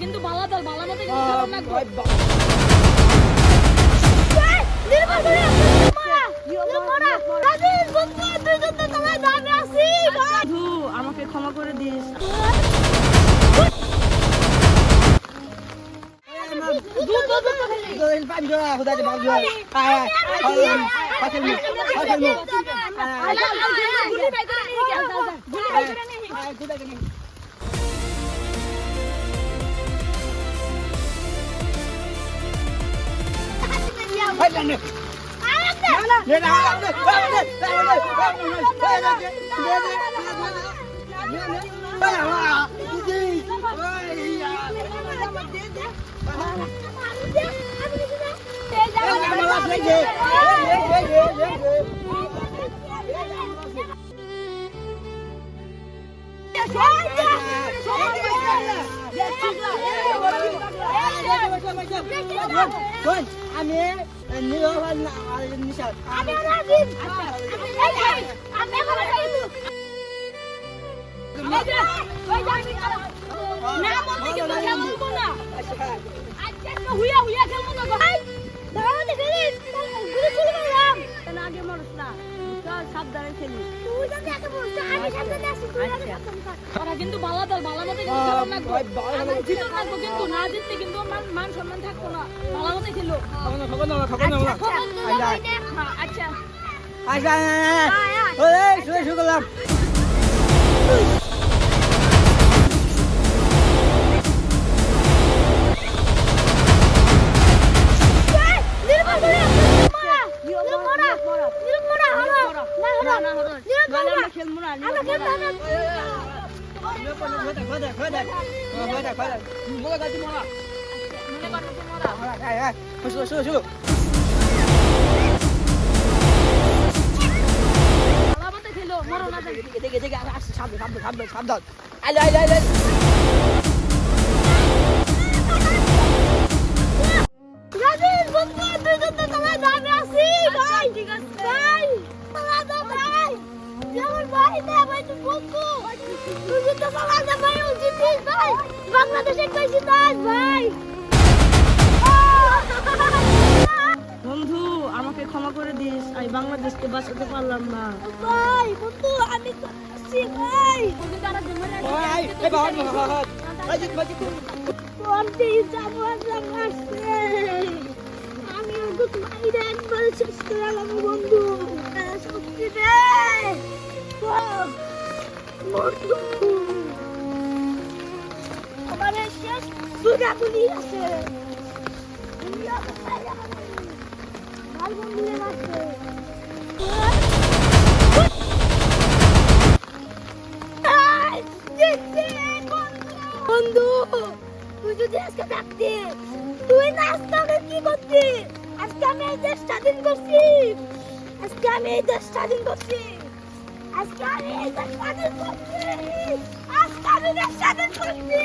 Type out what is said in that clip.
কিন্তু ভালো দল ভালো মতো কিন্তু খেলা লাগবে আমাকে ক্ষমা করে দিস কিন্তু ভালো দল ভালো মতো কিন্তু খেলা লাগবে কিন্তু না জিততে কিন্তু মান সম্মান থাকতো না ভালো মতো খেলো আচ্ছা সাবধান বন্ধু আমাকে ক্ষমা করে দিস আমি বাংলাদেশকে বাঁচাতে পারলাম না ভাই বন্ধু আমি বন্ধু আমার শেষ দুর্গাগুলি আছে বন্ধু তুই যদি আজকে থাকতিস তুই না আজকে কি করতি আজকে আমি এই দেশ স্বাধীন করছি আজকে আমি এই দেশ স্বাধীন করছি আজকে আমি এই দেশ স্বাধীন করছি আজকে আমি দেশ স্বাধীন করছি